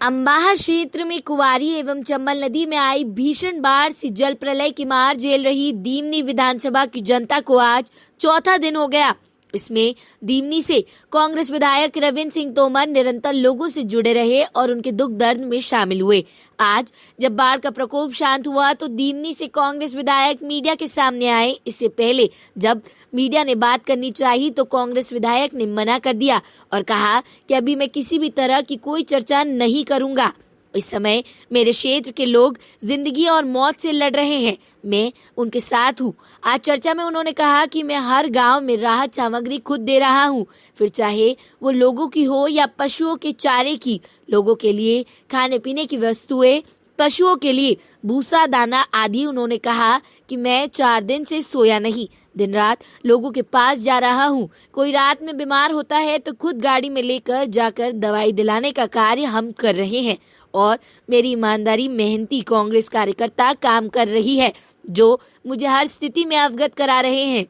अम्बाहा क्षेत्र में कुंवारी एवं चंबल नदी में आई भीषण बाढ़ से जल प्रलय की मार झेल रही दीमनी विधानसभा की जनता को आज चौथा दिन हो गया। इसमें दीमनी से कांग्रेस विधायक रविंद्र सिंह तोमर निरंतर लोगों से जुड़े रहे और उनके दुख दर्द में शामिल हुए। आज जब बाढ़ का प्रकोप शांत हुआ तो दीमनी से कांग्रेस विधायक मीडिया के सामने आए। इससे पहले जब मीडिया ने बात करनी चाहिए तो कांग्रेस विधायक ने मना कर दिया और कहा कि अभी मैं किसी भी तरह की कोई चर्चा नहीं करूंगा। इस समय मेरे क्षेत्र के लोग जिंदगी और मौत से लड़ रहे हैं, मैं उनके साथ हूँ। आज चर्चा में उन्होंने कहा कि मैं हर गांव में राहत सामग्री खुद दे रहा हूँ, फिर चाहे वो लोगों की हो या पशुओं के चारे की। लोगों के लिए खाने पीने की वस्तुएं, पशुओं के लिए भूसा दाना आदि। उन्होंने कहा कि मैं 4 दिन से सोया नहीं, दिन रात लोगों के पास जा रहा हूँ। कोई रात में बीमार होता है तो खुद गाड़ी में लेकर जाकर दवाई दिलाने का कार्य हम कर रहे हैं और मेरी ईमानदारी मेहनती कांग्रेस कार्यकर्ता काम कर रही है जो मुझे हर स्थिति में अवगत करा रहे हैं।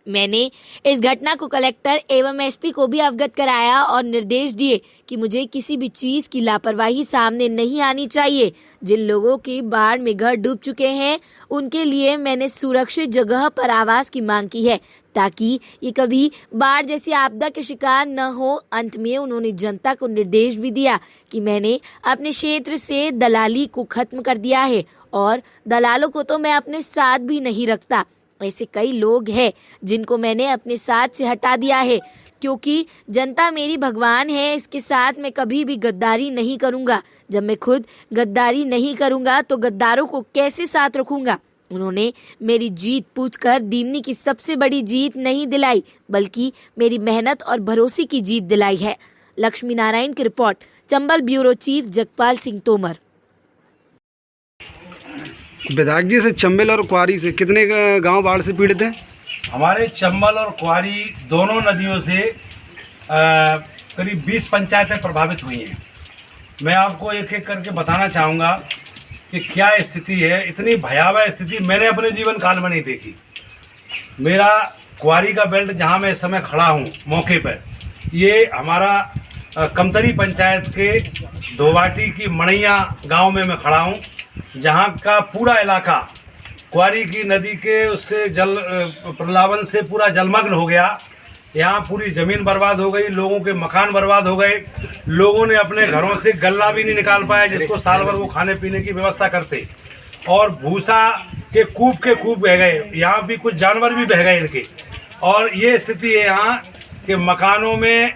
मैंने इस घटना को कलेक्टर एवं एसपी को भी अवगत कराया और निर्देश दिए कि मुझे किसी भी चीज की लापरवाही सामने नहीं आनी चाहिए। जिन लोगों की बाढ़ में घर डूब चुके हैं उनके लिए मैंने सुरक्षित जगह पर आवास की मांग की है ताकि ये कभी बाढ़ जैसी आपदा के शिकार न हो। अंत में उन्होंने जनता को निर्देश भी दिया कि मैंने अपने क्षेत्र से दलाली को खत्म कर दिया है और दलालों को तो मैं अपने साथ भी नहीं रखता। ऐसे कई लोग हैं जिनको मैंने अपने साथ से हटा दिया है क्योंकि जनता मेरी भगवान है। इसके साथ मैं कभी भी गद्दारी नहीं करूंगा। जब मैं खुद गद्दारी नहीं करूंगा तो गद्दारों को कैसे साथ रखूंगा। उन्होंने मेरी जीत पूछकर दीमनी की सबसे बड़ी जीत नहीं दिलाई बल्कि मेरी मेहनत और भरोसे की जीत दिलाई है। लक्ष्मी नारायण की report, Chambal bureau chief Jagpal Singh Tomar. विधायक जी, से चंबल और कुंवारी से कितने गांव बाढ़ से पीड़ित हैं? हमारे चंबल और कुंवारी दोनों नदियों से करीब 20 पंचायतें प्रभावित हुई हैं। मैं आपको एक एक करके बताना चाहूँगा कि क्या स्थिति है। इतनी भयावह स्थिति मैंने अपने जीवन काल में नहीं देखी। मेरा कुंवारी का बेल्ट जहाँ मैं इस समय खड़ा हूँ मौके पर, ये हमारा कमतरी पंचायत के धोवाटी की मणैया गांव में मैं खड़ा हूँ, जहाँ का पूरा इलाका कुंवारी की नदी के उससे जल प्रलावन से पूरा जलमग्न हो गया। यहाँ पूरी ज़मीन बर्बाद हो गई, लोगों के मकान बर्बाद हो गए। लोगों ने अपने घरों से गल्ला भी नहीं निकाल पाया जिसको साल भर वो खाने पीने की व्यवस्था करते, और भूसा के कूप बह गए। यहाँ भी कुछ जानवर भी बह गए इनके। और ये स्थिति है यहाँ के मकानों में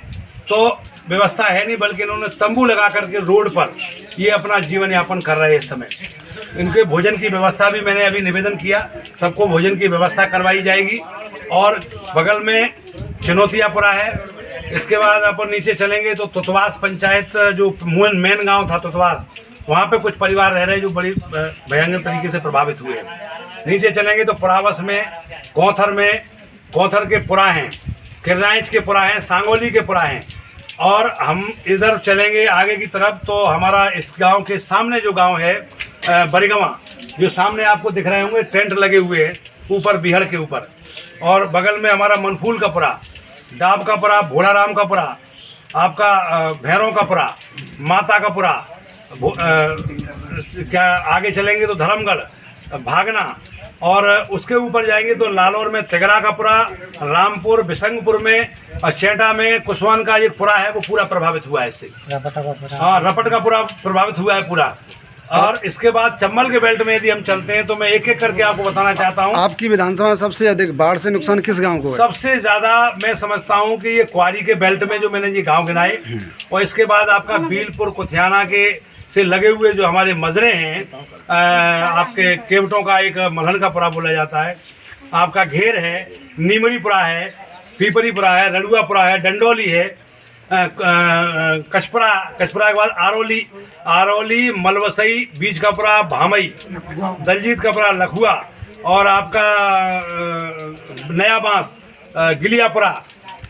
तो व्यवस्था है नहीं, बल्कि इन्होंने तंबू लगा करके रोड पर ये अपना जीवन यापन कर रहे हैं इस समय। इनके भोजन की व्यवस्था भी मैंने अभी निवेदन किया, सबको भोजन की व्यवस्था करवाई जाएगी। और बगल में चिनौतियापुरा है। इसके बाद अपन नीचे चलेंगे तो तुतवास पंचायत, जो मेन गांव था तुतवास, वहाँ पे कुछ परिवार रह रहे हैं जो बड़ी भयंकर तरीके से प्रभावित हुए हैं। नीचे चलेंगे तो पुरावस में, कौथर के पुरा हैं, किरनाइच के पुरा हैं, सांगोली के पुरा हैं। और हम इधर चलेंगे आगे की तरफ तो हमारा इस गांव के सामने जो गांव है बरिगवा, जो सामने आपको दिख रहे होंगे, टेंट लगे हुए हैं ऊपर बिहड़ के ऊपर। और बगल में हमारा मनफूल का पुरा, डाब का पुरा, भोलाराम का पुरा, आपका भैरों का पुरा, माता का पुरा। क्या आगे चलेंगे तो धर्मगढ़, भागना, और उसके ऊपर जाएंगे तो लालौर में तिगरा का पुरा, रामपुर, बिसंगपुर में, और चेटा में कुसवान का एक पुरा है वो पूरा प्रभावित हुआ है इससे। हाँ, रपट का पुरा प्रभावित हुआ है पूरा। और इसके बाद चंबल के बेल्ट में यदि हम चलते हैं तो मैं एक एक करके आपको बताना चाहता हूँ। आपकी विधानसभा में सबसे अधिक बाढ़ से नुकसान किस गांव को है? सबसे ज्यादा मैं समझता हूँ कि ये कुंवारी के बेल्ट में जो मैंने ये गाँव गिनाए, और इसके बाद आपका बीलपुर कुथियाना के से लगे हुए जो हमारे मजरे हैं, आपके केवटों का एक मलहन का पुरा बोला जाता है, आपका घेर है, नीमरीपुरा है, पीपरीपुरा है, रड़ुआपुरा है, डंडोली है, कचपरा के बाद आरोली, मलवसई, बीज का पुरा, भामई, दलजीत का पुरा, लखुआ, और आपका नया बांस, गिलियापुरा।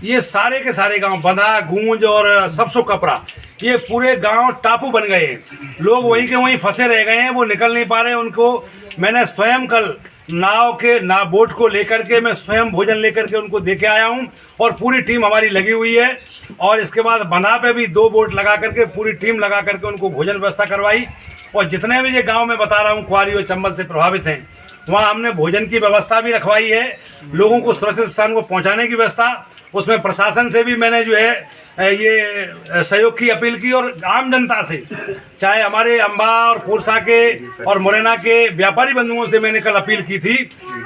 ये सारे के सारे गांव, बंधा, गूंज और सबसो कपड़ा, ये पूरे गांव टापू बन गए हैं। लोग वहीं के वहीं फंसे रह गए हैं, वो निकल नहीं पा रहे हैं। उनको मैंने स्वयं कल बोट को लेकर के मैं स्वयं भोजन लेकर के उनको दे के आया हूँ, और पूरी टीम हमारी लगी हुई है। और इसके बाद बंधा पे भी 2 बोट लगा करके पूरी टीम लगा करके उनको भोजन व्यवस्था करवाई। और जितने भी ये गांव में बता रहा हूँ कुंवारी और चंबल से प्रभावित हैं, वहाँ हमने भोजन की व्यवस्था भी रखवाई है, लोगों को सुरक्षित स्थान को पहुँचाने की व्यवस्था। उसमें प्रशासन से भी मैंने जो है ये सहयोग की अपील की, और आम जनता से, चाहे हमारे अम्बा और पुरसा के और मुरैना के व्यापारी बंधुओं से मैंने कल अपील की थी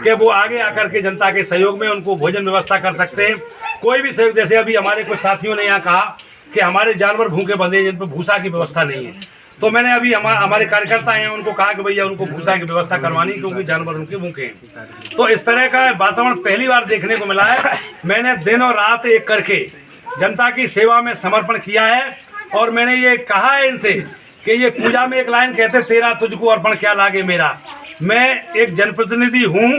कि वो आगे आकर के जनता के सहयोग में उनको भोजन व्यवस्था कर सकते हैं। कोई भी सहयोग, जैसे अभी हमारे कुछ साथियों ने यहाँ कहा कि हमारे जानवर भूखे बंधे जिन पर भूसा की व्यवस्था नहीं है, तो मैंने अभी हमारे कार्यकर्ता हैं उनको कहा कि भैया उनको भूसा की व्यवस्था करवानी, क्योंकि जानवर उनके भूखे हैं। तो इस तरह का वातावरण पहली बार देखने को मिला है। मैंने दिन और रात एक करके जनता की सेवा में समर्पण किया है, और मैंने ये कहा है इनसे कि ये पूजा में एक लाइन कहते, तेरा तुझको अर्पण क्या लागे मेरा। मैं एक जनप्रतिनिधि हूँ,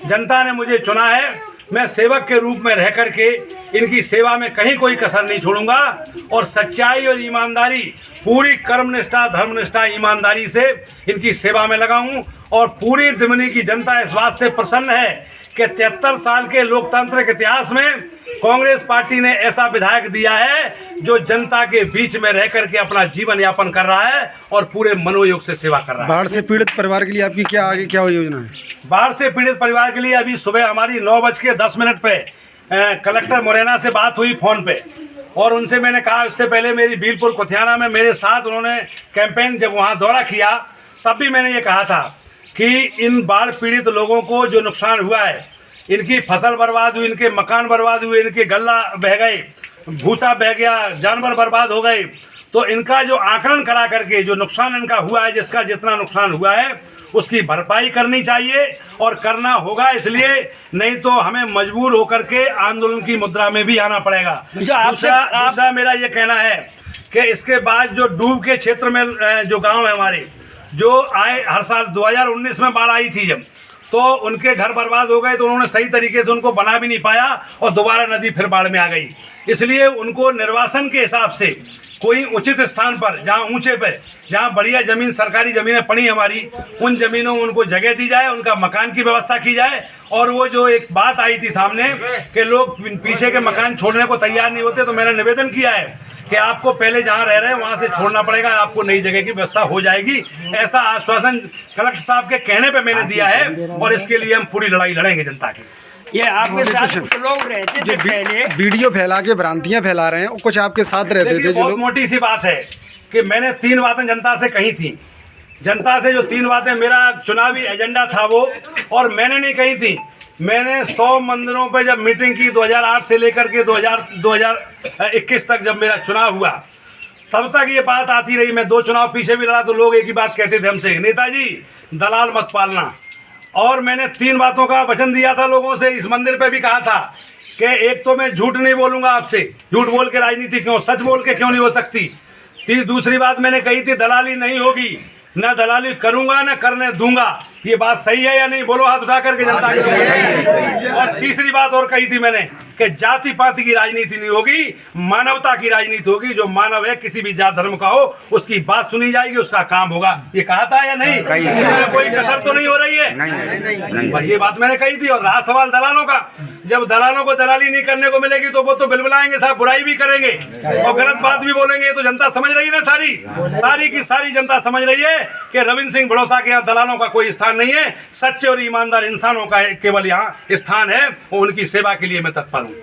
जनता ने मुझे चुना है, मैं सेवक के रूप में रह करके इनकी सेवा में कहीं कोई कसर नहीं छोड़ूंगा, और सच्चाई और ईमानदारी, पूरी कर्मनिष्ठा, धर्मनिष्ठा, ईमानदारी से इनकी सेवा में लगा हूं। और पूरी दिमनी की जनता इस बात से प्रसन्न है कि 73 साल के लोकतांत्रिक इतिहास में कांग्रेस पार्टी ने ऐसा विधायक दिया है जो जनता के बीच में रह करके अपना जीवन यापन कर रहा है और पूरे मनोयोग से सेवा कर रहा है। बाढ़ से पीड़ित परिवार के लिए आपकी क्या आगे क्या योजना है? बाढ़ से पीड़ित परिवार के लिए अभी सुबह हमारी 9:10 पे कलेक्टर मुरैना से बात हुई फोन पे, और उनसे मैंने कहा, उससे पहले मेरी बीरपुर कुथियाना में मेरे साथ उन्होंने कैंपेन जब वहाँ दौरा किया, तब भी मैंने ये कहा था कि इन बाढ़ पीड़ित लोगों को जो नुकसान हुआ है, इनकी फसल बर्बाद हुई, इनके मकान बर्बाद हुए, इनके गल्ला बह गए, भूसा बह गया, जानवर बर्बाद हो गए, तो इनका जो आकलन करा करके जो नुकसान इनका हुआ है, जिसका जितना नुकसान हुआ है उसकी भरपाई करनी चाहिए, और करना होगा। इसलिए नहीं तो हमें मजबूर होकर के आंदोलन की मुद्रा में भी आना पड़ेगा। दूसरा मेरा ये कहना है कि इसके बाद जो डूब के क्षेत्र में जो गांव है हमारे, जो आए हर साल 2019 में बाढ़ आई थी जब, तो उनके घर बर्बाद हो गए, तो उन्होंने सही तरीके से उनको बना भी नहीं पाया, और दोबारा नदी फिर बाढ़ में आ गई। इसलिए उनको निर्वासन के हिसाब से कोई उचित स्थान पर, जहाँ ऊंचे पे, जहाँ बढ़िया जमीन, सरकारी जमीनें पड़ी हमारी, उन जमीनों में उनको जगह दी जाए, उनका मकान की व्यवस्था की जाए। और वो जो एक बात आई थी सामने कि लोग पीछे के मकान छोड़ने को तैयार नहीं होते, तो मैंने निवेदन किया है कि आपको पहले जहाँ रह रहे हैं वहाँ से छोड़ना पड़ेगा, आपको नई जगह की व्यवस्था हो जाएगी। ऐसा आश्वासन कलेक्टर साहब के कहने पे मैंने दिया है, और इसके लिए हम पूरी लड़ाई लड़ेंगे जनता की। ये आपके साथ कुछ लोग रहते थे पहले, वीडियो फैला के भ्रांतियां फैला रहे हैं, कुछ आपके साथ रहते थे जो बहुत लोग। मोटी सी बात है कि मैंने 3 बातें जनता से कही थी। जनता से जो 3 बातें, मेरा चुनावी एजेंडा था वो, और मैंने नहीं कही थी। मैंने 100 मंदिरों पे जब मीटिंग की 2008 से लेकर के 2021 तक, जब मेरा चुनाव हुआ, तब तक ये बात आती रही। मैं 2 चुनाव पीछे भी लड़ा तो लोग एक ही बात कहते थे हमसे, नेताजी दलाल मत पालना। और मैंने 3 बातों का वचन दिया था लोगों से, इस मंदिर पे भी कहा था कि एक तो मैं झूठ नहीं बोलूंगा आपसे, झूठ बोल के राजनीति क्यों, सच बोल के क्यों नहीं हो सकती। दूसरी बात मैंने कही थी, दलाली नहीं होगी, न दलाली करूंगा न करने दूंगा। ये बात सही है या नहीं? बोलो हाथ उठा करके जनता के। और तीसरी बात और कही थी मैंने कि जाति पाति की राजनीति नहीं होगी, मानवता की राजनीति होगी। जो मानव है, किसी भी जात धर्म का हो, उसकी बात सुनी जाएगी, उसका काम होगा। ये कहा था या नहीं? कोई कसर तो नहीं हो रही है? नहीं। ये बात मैंने कही थी। और रहा सवाल दलालों का, जब दलालों को दलाली नहीं करने को मिलेगी तो वो तो बिलबिलाएंगे साहब, बुराई भी करेंगे और गलत बात भी बोलेंगे। तो जनता समझ रही है ना, सारी की सारी जनता समझ रही है कि रविंद्र सिंह भड़ोसा के यहाँ दलालों का कोई स्थान नहीं है। सच्चे और ईमानदार इंसानों का केवल यहाँ स्थान है, और उनकी सेवा के लिए मैं तत्पर हूँ।